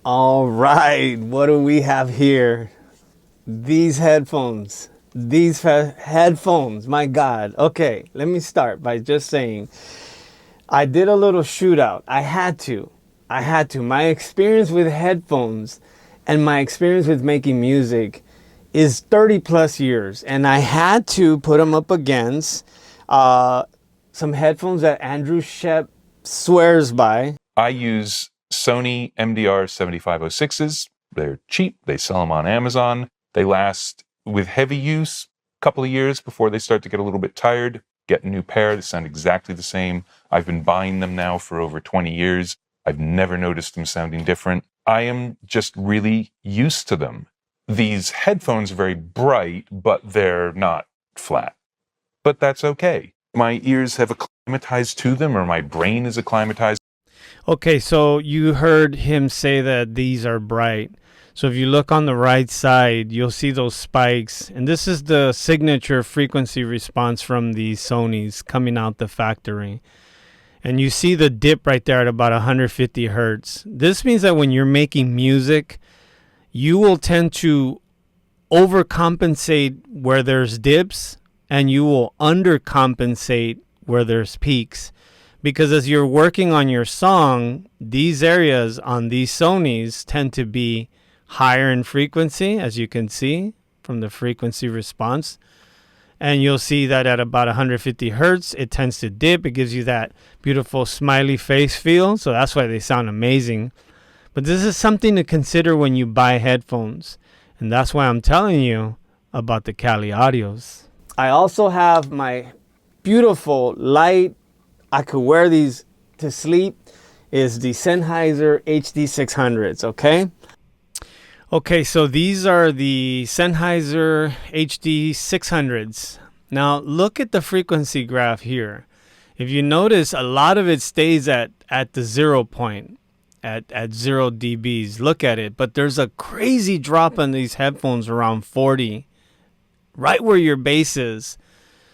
All right, what do we have here? These headphones. Headphones, my God. Okay, let me start by just saying I did a little shootout. I had to. My experience with headphones and my experience with making music is 30 plus years. And I had to put them up against some headphones that Andrew Shep swears by. I use Sony MDR 7506s. They're cheap. They sell them on Amazon. They last, with heavy use, a couple of years before they start to get a little bit tired. Get a new pair. They sound exactly the same. I've been buying them now for over 20 years. I've never noticed them sounding different. I am just really used to them. These headphones are very bright, but they're not flat. But that's okay. My ears have acclimatized to them, or my brain is acclimatized. Okay, so you heard him say that these are bright. So if you look on the right side, you'll see those spikes. And this is the signature frequency response from the Sonys coming out the factory. And you see the dip right there at about 150 hertz. This means that when you're making music, you will tend to overcompensate where there's dips and you will undercompensate where there's peaks. Because as you're working on your song, these areas on these Sonys tend to be higher in frequency, as you can see from the frequency response. And you'll see that at about 150 hertz, it tends to dip. It gives you that beautiful smiley face feel. So that's why they sound amazing. But this is something to consider when you buy headphones. And that's why I'm telling you about the Cali Audios. I also have my beautiful light, I could wear these to sleep, is the Sennheizer HD600s, okay? Okay, so these are the Sennheizer HD600s. Now look at the frequency graph here. If you notice, a lot of it stays at the 0 point, at 0 dBs. Look at it, but there's a crazy drop on these headphones around 40, right where your bass is.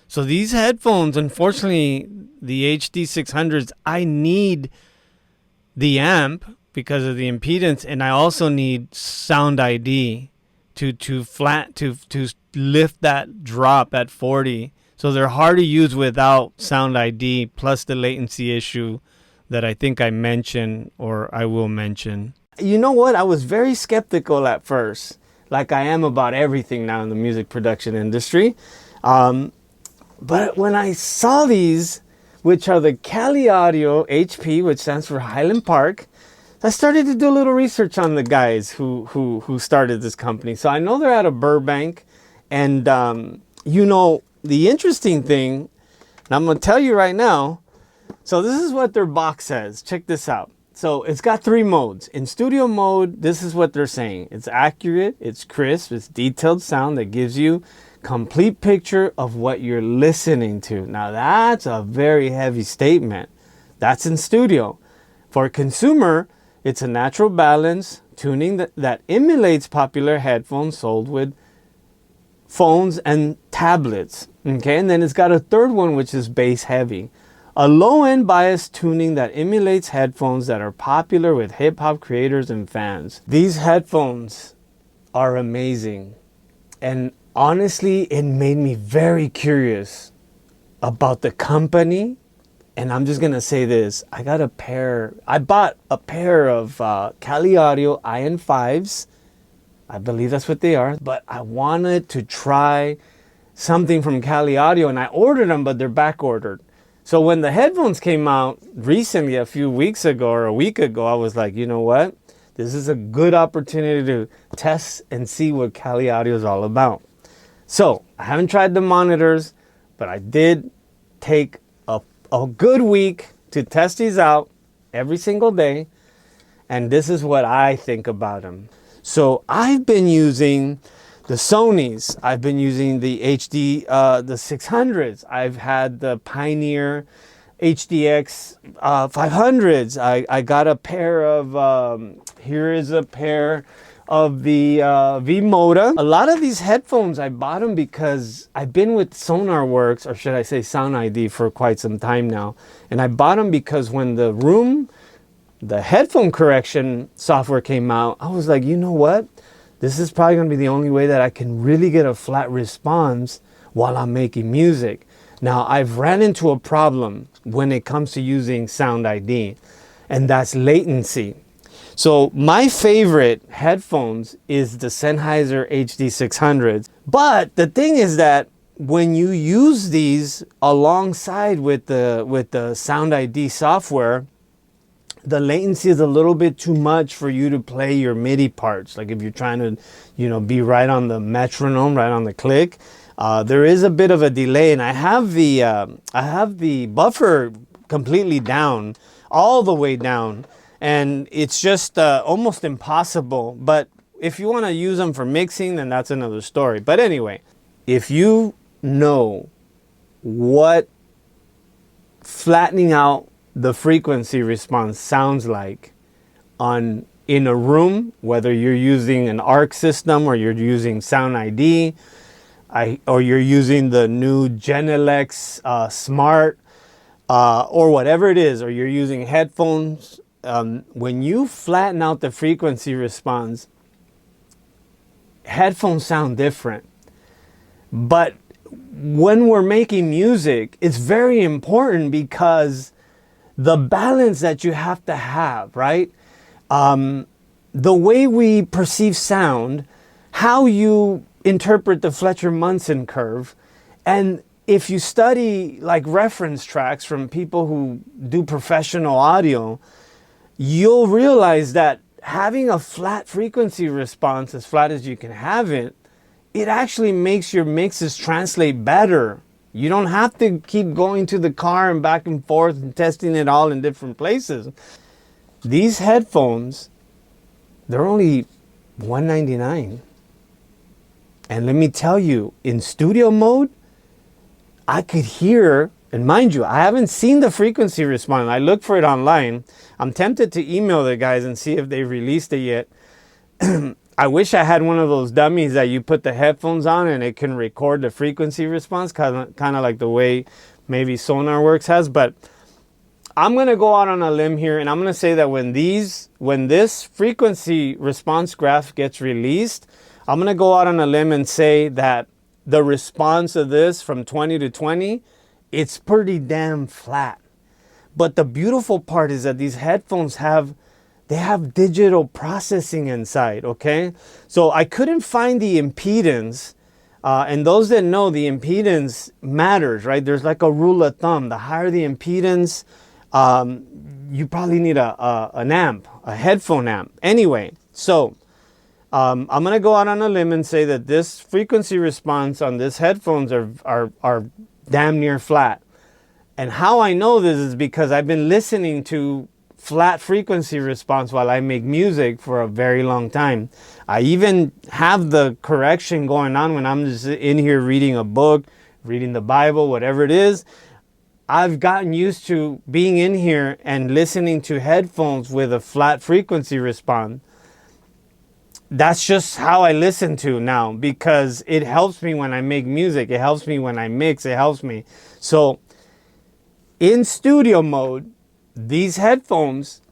So these headphones, unfortunately, the HD600s, I need the amp because of the impedance, and I also need Sound ID to lift that drop at 40. So they're hard to use without Sound ID, plus the latency issue that I think I mentioned, or I will mention. You know what? I was very skeptical at first, like I am about everything now in the music production industry. But when I saw these, which are the Cali Audio HP, which stands for Highland Park, I started to do a little research on the guys who started this company. So I know they're out of Burbank. And, you know, the interesting thing, and I'm going to tell you right now, so this is what their box says. Check this out. So it's got 3 modes. In studio mode, this is what they're saying. It's accurate, it's crisp, it's detailed sound that gives you complete picture of what you're listening to. Now that's a very heavy statement. That's in studio. For consumer, it's a natural balance tuning that emulates popular headphones sold with phones and tablets. Okay, and then it's got a third one, which is bass heavy. A low-end bias tuning that emulates headphones that are popular with hip-hop creators and fans. These headphones are amazing. And honestly, it made me very curious about the company. And I'm just going to say this. I bought a pair of Cali Audio IN5s. I believe that's what they are. But I wanted to try something from Cali Audio, and I ordered them, but they're back ordered. So when the headphones came out recently, a few weeks ago or a week ago, I was like, you know what? This is a good opportunity to test and see what Cali Audio is all about. So I haven't tried the monitors, but I did take a good week to test these out every single day. And this is what I think about them. So I've been using the Sonys. I've been using the the 600s. I've had the Pioneer HDX 500s. I got a pair of, here is a pair of the V-Moda. A lot of these headphones, I bought them because I've been with SonarWorks, or should I say Sound ID, for quite some time now. And I bought them because when the the headphone correction software came out, I was like, you know what? This is probably going to be the only way that I can really get a flat response while I'm making music. Now, I've ran into a problem when it comes to using Sound ID, and that's latency. So my favorite headphones is the Sennheizer HD600s. But the thing is that when you use these alongside with the Sound ID software, the latency is a little bit too much for you to play your MIDI parts. Like if you're trying to, be right on the metronome, right on the click, there is a bit of a delay. And I have the buffer completely down, all the way down, and it's just almost impossible. But if you want to use them for mixing, then that's another story. But anyway, if you know what flattening out the frequency response sounds like in a room, whether you're using an ARC system or you're using Sound ID, or you're using the new Genelex Smart, or whatever it is, or you're using headphones, when you flatten out the frequency response, headphones sound different. But when we're making music, it's very important because the balance that you have to have, right? The way we perceive sound, how you interpret the Fletcher-Munson curve, and if you study like reference tracks from people who do professional audio, you'll realize that having a flat frequency response, as flat as you can have it, it actually makes your mixes translate better. You don't have to keep going to the car and back and forth and testing it all in different places. These headphones, they're only $199. And let me tell you, in studio mode, I could hear, and mind you, I haven't seen the frequency response. I looked for it online. I'm tempted to email the guys and see if they've released it yet. I wish I had one of those dummies that you put the headphones on and it can record the frequency response, kind of like the way maybe Sonarworks has. But I'm going to go out on a limb here, and I'm going to say that when this frequency response graph gets released, I'm going to go out on a limb and say that the response of this from 20 to 20, it's pretty damn flat. But the beautiful part is that these headphones have digital processing inside, okay? So I couldn't find the impedance, and those that know, the impedance matters, right? There's like a rule of thumb. The higher the impedance, you probably need an amp, a headphone amp. Anyway, so I'm gonna go out on a limb and say that this frequency response on this headphones are damn near flat. And how I know this is because I've been listening to flat frequency response while I make music for a very long time. I even have the correction going on when I'm just in here reading a book, reading the Bible, whatever it is. I've gotten used to being in here and listening to headphones with a flat frequency response. That's just how I listen to now because it helps me when I make music. It helps me when I mix. It helps me. So in studio mode, these headphones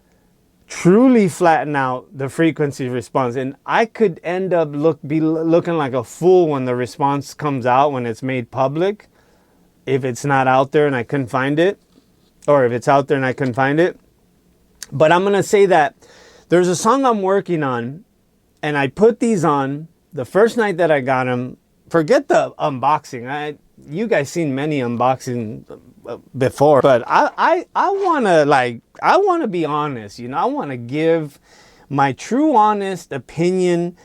truly flatten out the frequency response, and I could end up looking like a fool when the response comes out, when it's made public, if it's not out there and I couldn't find it, or if it's out there and I couldn't find it. But I'm gonna say that there's a song I'm working on, and I put these on the first night that I got them. Forget the unboxing. You guys seen many unboxing before, but I want to be honest. I want to give my true honest opinion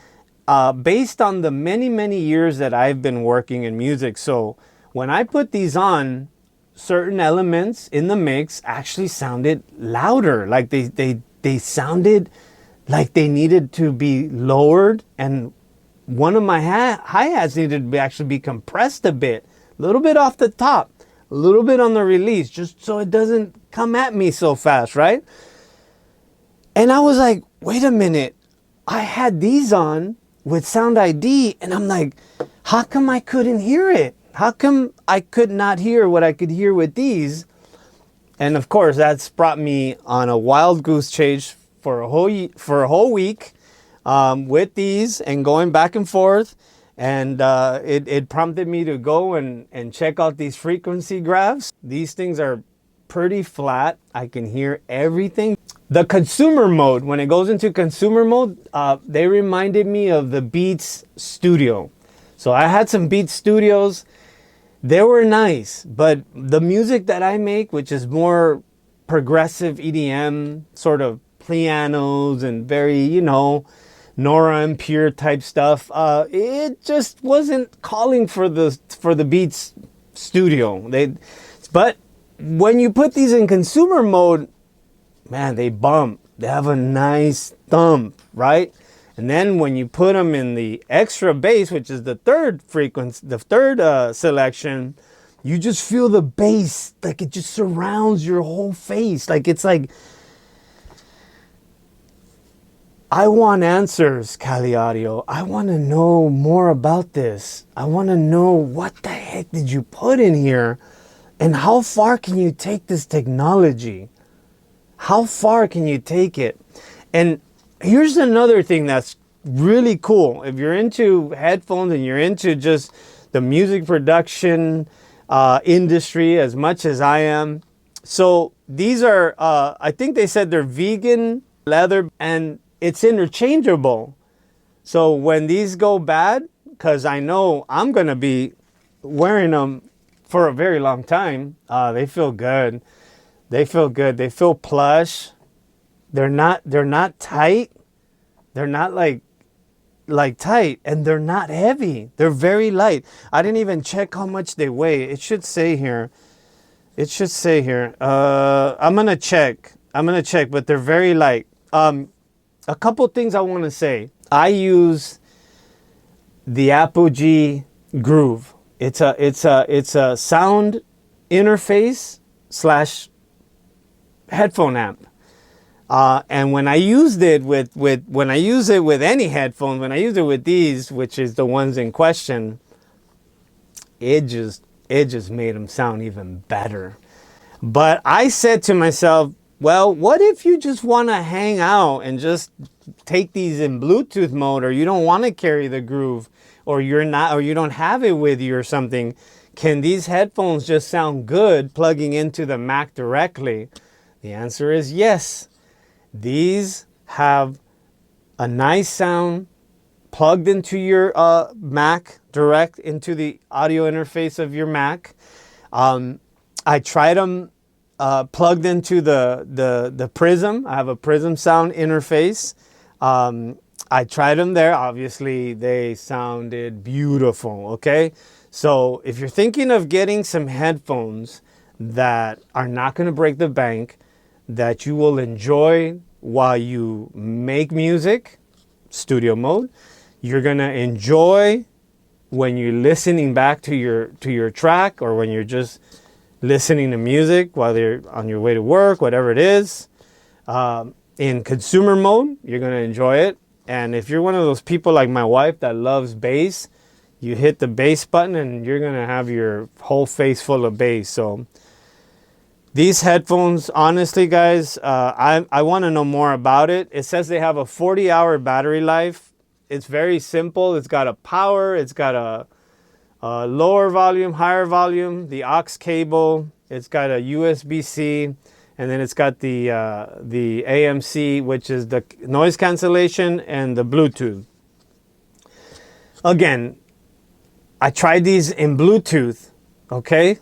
based on the many years that I've been working in music. So when I put these on, certain elements in the mix actually sounded louder, like they sounded like they needed to be lowered, and one of my hi-hats needed to actually be compressed a bit, a little bit off the top, a little bit on the release, just so it doesn't come at me so fast, right? And I was like, wait a minute, I had these on with Sound ID, and I'm like, how come I couldn't hear it? How come I could not hear what I could hear with these? And of course, that's brought me on a wild goose chase for a whole week with these and going back and forth. And it prompted me to go and check out these frequency graphs. These things are pretty flat. I can hear everything. The consumer mode, when it goes into consumer mode, they reminded me of the Beats Studio. So I had some Beats Studios. They were nice, but the music that I make, which is more progressive EDM, sort of pianos and very, Nora and Pure type stuff, it just wasn't calling for the Beats Studio. But when you put these in consumer mode, man, they bump. They have a nice thump, right? And then when you put them in the extra bass, which is the third frequency, the third selection, you just feel the bass, like it just surrounds your whole face. It's like, I want answers, Cali Audio. I want to know more about this. I want to know what the heck did you put in here, and how far can you take this technology? How far can you take it? And here's another thing that's really cool. If you're into headphones and you're into just the music production industry as much as I am. So these are, I think they said they're vegan leather, and it's interchangeable. So when these go bad, because I know I'm going to be wearing them for a very long time, they feel good. They feel good. They feel plush. They're not tight. They're not like tight, and they're not heavy. They're very light. I didn't even check how much they weigh. It should say here. I'm gonna check, but they're very light. A couple things I want to say. I use the Apogee Groove. It's a sound interface / headphone amp. And when I used it with any headphone, when I used it with these, which is the ones in question, it just made them sound even better. But I said to myself, well, what if you just want to hang out and just take these in Bluetooth mode, or you don't want to carry the Groove, or you don't have it with you or something? Can these headphones just sound good plugging into the Mac directly? The answer is yes. These have a nice sound plugged into your Mac, direct into the audio interface of your Mac. I tried them plugged into the Prism. I have a Prism sound interface. I tried them there. Obviously, they sounded beautiful, okay? So if you're thinking of getting some headphones that are not going to break the bank, that you will enjoy while you make music, studio mode, you're going to enjoy when you're listening back to your track, or when you're just listening to music while you're on your way to work, whatever it is. In consumer mode, you're going to enjoy it. And if you're one of those people like my wife that loves bass, you hit the bass button and you're going to have your whole face full of bass. So these headphones, honestly, guys, I want to know more about it. It says they have a 40-hour battery life. It's very simple. It's got a power. It's got a lower volume, higher volume, the aux cable. It's got a USB-C, and then it's got the AMC, which is the noise cancellation, and the Bluetooth. Again, I tried these in Bluetooth, okay?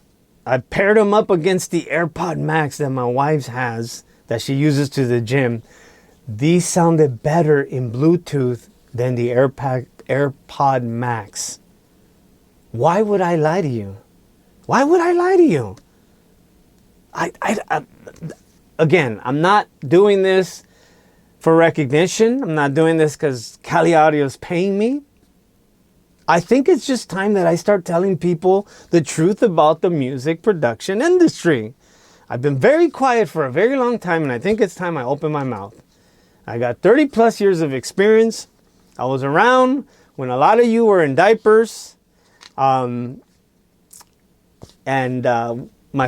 I paired them up against the AirPod Max that my wife has, that she uses to the gym. These sounded better in Bluetooth than the AirPod Max. Why would I lie to you? Why would I lie to you? Again, I'm not doing this for recognition. I'm not doing this because Cali Audio is paying me. I think it's just time that I start telling people the truth about the music production industry. I've been very quiet for a very long time, and I think it's time I open my mouth. I got 30 plus years of experience. I was around when a lot of you were in diapers. My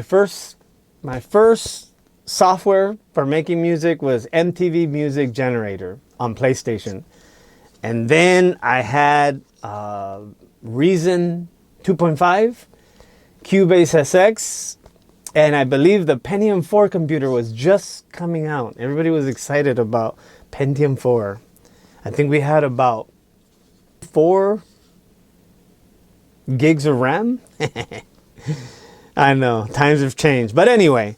first My first software for making music was MTV Music Generator on PlayStation. And then I had Reason 2.5, Cubase SX, and I believe the Pentium 4 computer was just coming out. Everybody was excited about Pentium 4. I think we had about 4 gigs of RAM. I know, times have changed. But anyway,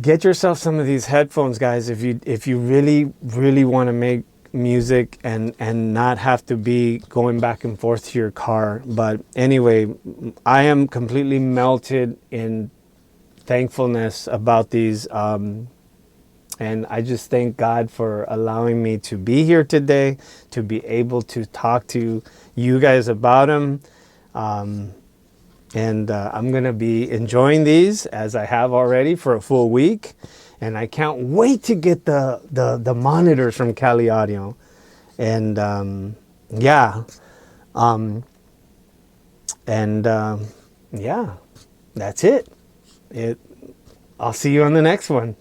get yourself some of these headphones, guys, if you really want to make music and not have to be going back and forth to your car. But anyway, I am completely melted in thankfulness about these, and I just thank God for allowing me to be here today, to be able to talk to you guys about them. And I'm going to be enjoying these as I have already for a full week. And I can't wait to get the monitors from Cali Audio. And yeah, that's it. I'll see you on the next one.